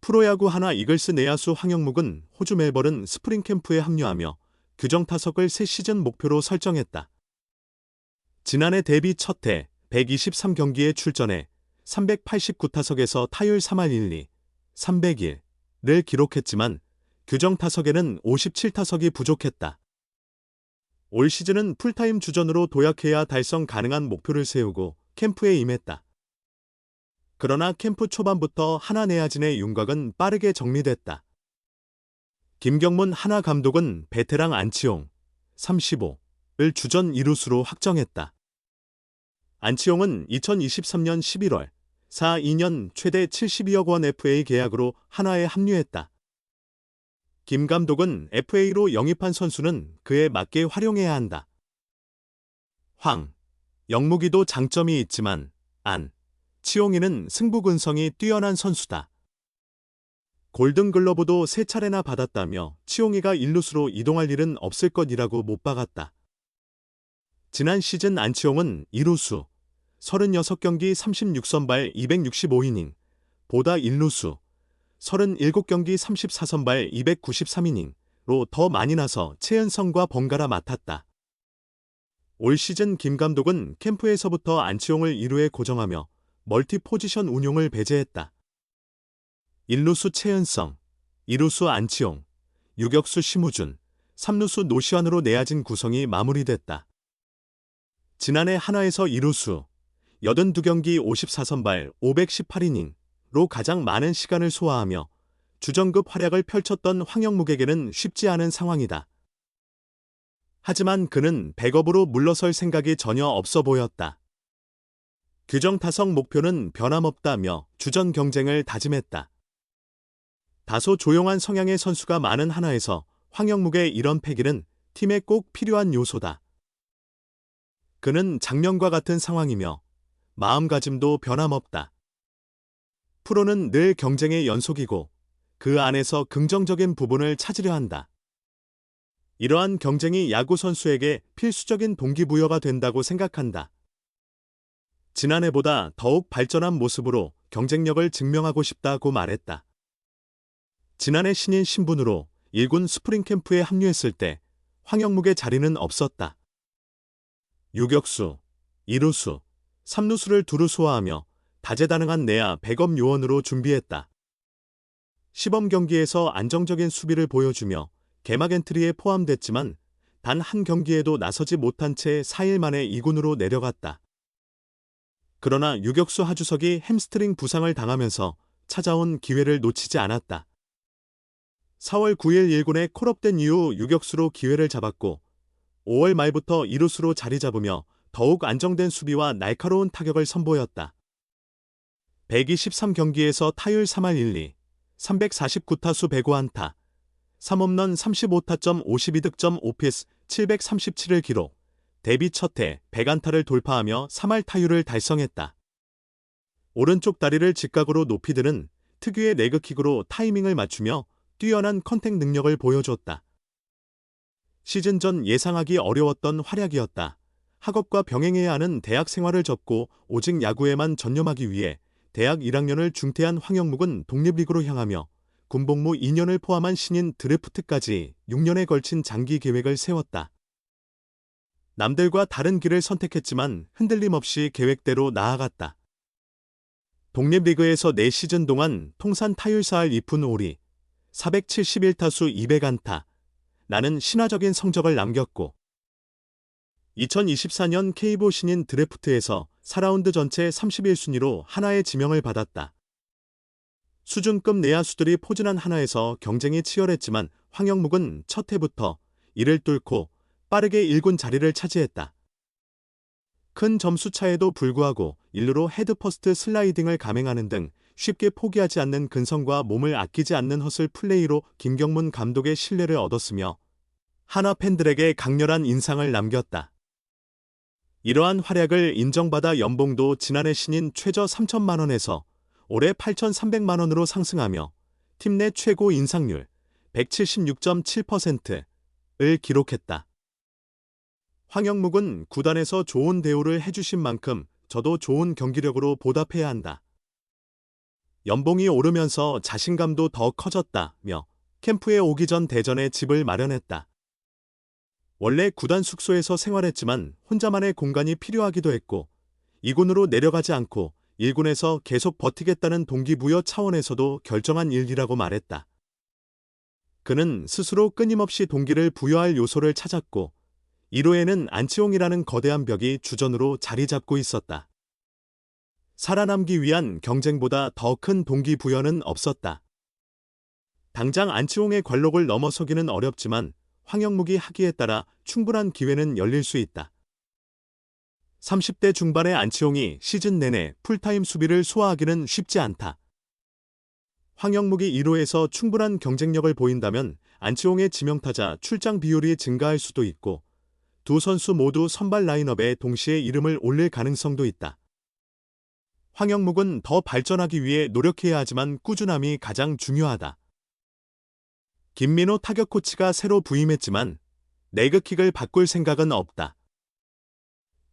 프로야구 하나 이글스 내야수 황영묵은 호주 멜버른 스프링 캠프에 합류하며 규정 타석을 새 시즌 목표로 설정했다. 지난해 데뷔 첫해 123경기에 출전해 389타석에서 타율 3할 1리, 301를 기록했지만 규정 타석에는 57타석이 부족했다. 올 시즌은 풀타임 주전으로 도약해야 달성 가능한 목표를 세우고 캠프에 임했다. 그러나 캠프 초반부터 하나 내야진의 윤곽은 빠르게 정리됐다. 김경문 하나 감독은 베테랑 안치홍 35을 주전 2루수로 확정했다. 안치홍은 2023년 11월 2년 최대 72억 원 FA 계약으로 하나에 합류했다. 김 감독은 FA로 영입한 선수는 그에 맞게 활용해야 한다. 영묵이도 장점이 있지만 치홍이는 승부근성이 뛰어난 선수다. 골든글러브도 3차례나 받았다며 치홍이가 1루수로 이동할 일은 없을 것이라고 못 박았다. 지난 시즌 안치홍은 2루수 36경기 36선발 265이닝 보다 1루수 37경기 34선발 293이닝로 더 많이 나서 최은성과 번갈아 맡았다. 올 시즌 김 감독은 캠프에서부터 안치홍을 2루에 고정하며 멀티 포지션 운용을 배제했다. 1루수 최은성, 2루수 안치홍, 유격수 심우준, 3루수 노시환으로 내야진 구성이 마무리됐다. 지난해 하나에서 2루수 82경기 54선발 518이닝로 가장 많은 시간을 소화하며 주전급 활약을 펼쳤던 황영묵에게는 쉽지 않은 상황이다. 하지만 그는 백업으로 물러설 생각이 전혀 없어 보였다. 규정 타석 목표는 변함없다며 주전 경쟁을 다짐했다. 다소 조용한 성향의 선수가 많은 하나에서 황영묵의 이런 패기는 팀에 꼭 필요한 요소다. 그는 작년과 같은 상황이며 마음가짐도 변함없다. 프로는 늘 경쟁의 연속이고 그 안에서 긍정적인 부분을 찾으려 한다. 이러한 경쟁이 야구 선수에게 필수적인 동기부여가 된다고 생각한다. 지난해보다 더욱 발전한 모습으로 경쟁력을 증명하고 싶다고 말했다. 지난해 신인 신분으로 1군 스프링 캠프에 합류했을 때 황영묵의 자리는 없었다. 유격수, 2루수, 3루수를 두루 소화하며 다재다능한 내야 백업 요원으로 준비했다. 시범 경기에서 안정적인 수비를 보여주며 개막 엔트리에 포함됐지만 단 한 경기에도 나서지 못한 채 4일 만에 2군으로 내려갔다. 그러나 유격수 하주석이 햄스트링 부상을 당하면서 찾아온 기회를 놓치지 않았다. 4월 9일 1군에 콜업된 이후 유격수로 기회를 잡았고 5월 말부터 2루수로 자리 잡으며 더욱 안정된 수비와 날카로운 타격을 선보였다. 123경기에서 타율 3할 1리, 349타수 105안타, 3홈런 35타점 52득점 5피스 737을 기록, 데뷔 첫해 100안타를 돌파하며 3할 타율을 달성했다. 오른쪽 다리를 직각으로 높이 드는 특유의 레그킥으로 타이밍을 맞추며 뛰어난 컨택 능력을 보여줬다. 시즌 전 예상하기 어려웠던 활약이었다. 학업과 병행해야 하는 대학 생활을 접고 오직 야구에만 전념하기 위해 대학 1학년을 중퇴한 황영묵은 독립리그로 향하며 군복무 2년을 포함한 신인 드래프트까지 6년에 걸친 장기 계획을 세웠다. 남들과 다른 길을 선택했지만 흔들림 없이 계획대로 나아갔다. 독립리그에서 4시즌 동안 통산 타율 4할 2푼 5리, 471타수 200안타, 나는 신화적인 성적을 남겼고 2024년 K보 신인 드래프트에서 4라운드 전체 31순위로 하나의 지명을 받았다. 수준급 내야수들이 포진한 하나에서 경쟁이 치열했지만 황영묵은 첫 해부터 이를 뚫고 빠르게 1군 자리를 차지했다. 큰 점수 차에도 불구하고 1루로 헤드퍼스트 슬라이딩을 감행하는 등 쉽게 포기하지 않는 근성과 몸을 아끼지 않는 허슬 플레이로 김경문 감독의 신뢰를 얻었으며 하나 팬들에게 강렬한 인상을 남겼다. 이러한 활약을 인정받아 연봉도 지난해 신인 최저 3천만 원에서 올해 8,300만 원으로 상승하며 팀 내 최고 인상률 176.7%를 기록했다. 황영묵은 구단에서 좋은 대우를 해주신 만큼 저도 좋은 경기력으로 보답해야 한다. 연봉이 오르면서 자신감도 더 커졌다며 캠프에 오기 전 대전에 집을 마련했다. 원래 구단 숙소에서 생활했지만 혼자만의 공간이 필요하기도 했고 2군으로 내려가지 않고 1군에서 계속 버티겠다는 동기부여 차원에서도 결정한 일이라고 말했다. 그는 스스로 끊임없이 동기를 부여할 요소를 찾았고 1호에는 안치홍이라는 거대한 벽이 주전으로 자리 잡고 있었다. 살아남기 위한 경쟁보다 더 큰 동기부여는 없었다. 당장 안치홍의 관록을 넘어서기는 어렵지만 황영묵이 하기에 따라 충분한 기회는 열릴 수 있다. 30대 중반의 안치홍이 시즌 내내 풀타임 수비를 소화하기는 쉽지 않다. 황영묵이 1호에서 충분한 경쟁력을 보인다면 안치홍의 지명타자 출장 비율이 증가할 수도 있고 두 선수 모두 선발 라인업에 동시에 이름을 올릴 가능성도 있다. 황영묵은 더 발전하기 위해 노력해야 하지만 꾸준함이 가장 중요하다. 김민호 타격 코치가 새로 부임했지만 레그킥을 바꿀 생각은 없다.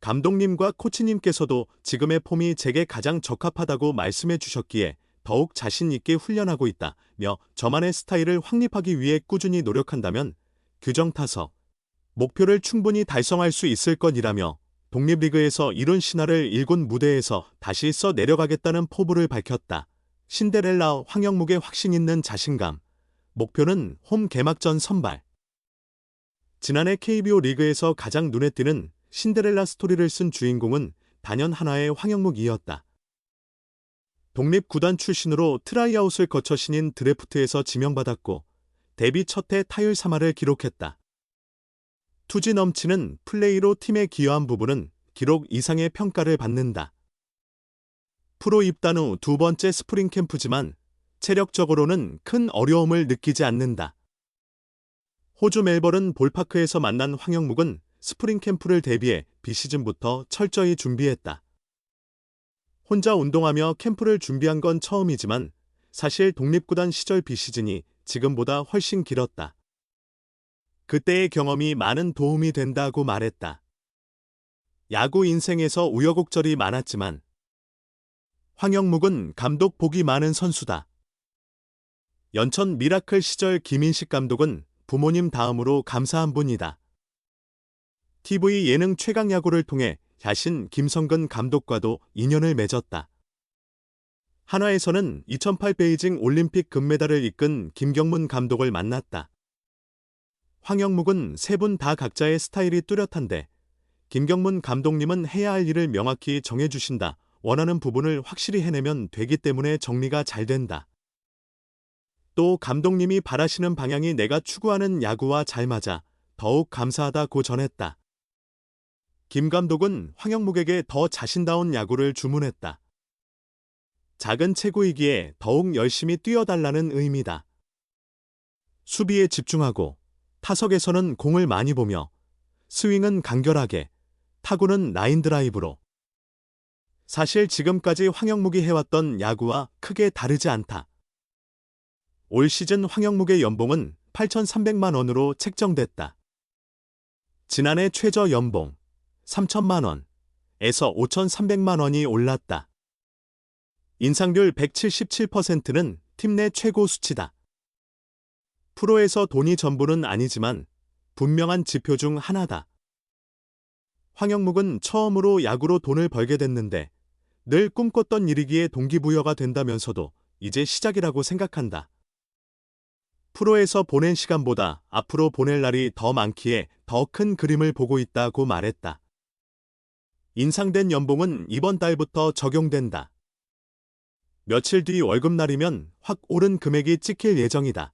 감독님과 코치님께서도 지금의 폼이 제게 가장 적합하다고 말씀해 주셨기에 더욱 자신 있게 훈련하고 있다며 저만의 스타일을 확립하기 위해 꾸준히 노력한다면 규정 타석 목표를 충분히 달성할 수 있을 것이라며 독립리그에서 이룬 신화를 1군 무대에서 다시 써 내려가겠다는 포부를 밝혔다. 신데렐라 황영묵의 확신 있는 자신감. 목표는 홈 개막전 선발. 지난해 KBO 리그에서 가장 눈에 띄는 신데렐라 스토리를 쓴 주인공은 단연 하나의 황영묵이었다. 독립구단 출신으로 트라이아웃을 거쳐 신인 드래프트에서 지명받았고 데뷔 첫해 타율 3할을 기록했다. 투지 넘치는 플레이로 팀에 기여한 부분은 기록 이상의 평가를 받는다. 프로 입단 후 두 번째 스프링 캠프지만 체력적으로는 큰 어려움을 느끼지 않는다. 호주 멜버른 볼파크에서 만난 황영묵은 스프링 캠프를 대비해 비시즌부터 철저히 준비했다. 혼자 운동하며 캠프를 준비한 건 처음이지만 사실 독립구단 시절 비시즌이 지금보다 훨씬 길었다. 그때의 경험이 많은 도움이 된다고 말했다. 야구 인생에서 우여곡절이 많았지만 황영묵은 감독 복이 많은 선수다. 연천 미라클 시절 김인식 감독은 부모님 다음으로 감사한 분이다. TV 예능 최강야구를 통해 야신 김성근 감독과도 인연을 맺었다. 한화에서는 2008 베이징 올림픽 금메달을 이끈 김경문 감독을 만났다. 황영묵은 세 분 다 각자의 스타일이 뚜렷한데 김경문 감독님은 해야 할 일을 명확히 정해주신다. 원하는 부분을 확실히 해내면 되기 때문에 정리가 잘 된다. 또 감독님이 바라시는 방향이 내가 추구하는 야구와 잘 맞아 더욱 감사하다고 전했다. 김 감독은 황영묵에게 더 자신다운 야구를 주문했다. 작은 체구이기에 더욱 열심히 뛰어달라는 의미다. 수비에 집중하고 타석에서는 공을 많이 보며 스윙은 간결하게, 타구는 라인 드라이브로. 사실 지금까지 황영묵이 해왔던 야구와 크게 다르지 않다. 올 시즌 황영묵의 연봉은 8,300만 원으로 책정됐다. 지난해 최저 연봉 3천만 원에서 5,300만 원이 올랐다. 인상률 177%는 팀 내 최고 수치다. 프로에서 돈이 전부는 아니지만 분명한 지표 중 하나다. 황영묵은 처음으로 야구로 돈을 벌게 됐는데 늘 꿈꿨던 일이기에 동기부여가 된다면서도 이제 시작이라고 생각한다. 프로에서 보낸 시간보다 앞으로 보낼 날이 더 많기에 더 큰 그림을 보고 있다고 말했다. 인상된 연봉은 이번 달부터 적용된다. 며칠 뒤 월급날이면 확 오른 금액이 찍힐 예정이다.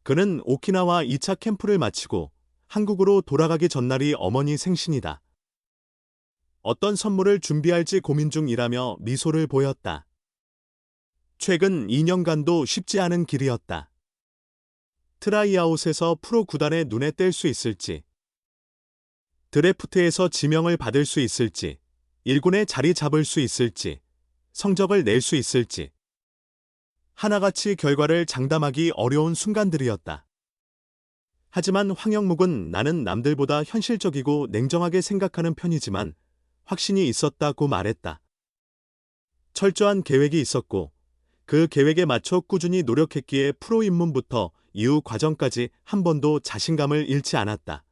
그는 오키나와 2차 캠프를 마치고 한국으로 돌아가기 전날이 어머니 생신이다. 어떤 선물을 준비할지 고민 중이라며 미소를 보였다. 최근 2년간도 쉽지 않은 길이었다. 트라이아웃에서 프로 구단의 눈에 띌 수 있을지, 드래프트에서 지명을 받을 수 있을지, 1군에 자리 잡을 수 있을지, 성적을 낼 수 있을지. 하나같이 결과를 장담하기 어려운 순간들이었다. 하지만 황영묵은 나는 남들보다 현실적이고 냉정하게 생각하는 편이지만 확신이 있었다고 말했다. 철저한 계획이 있었고 그 계획에 맞춰 꾸준히 노력했기에 프로 입문부터 이후 과정까지 한 번도 자신감을 잃지 않았다.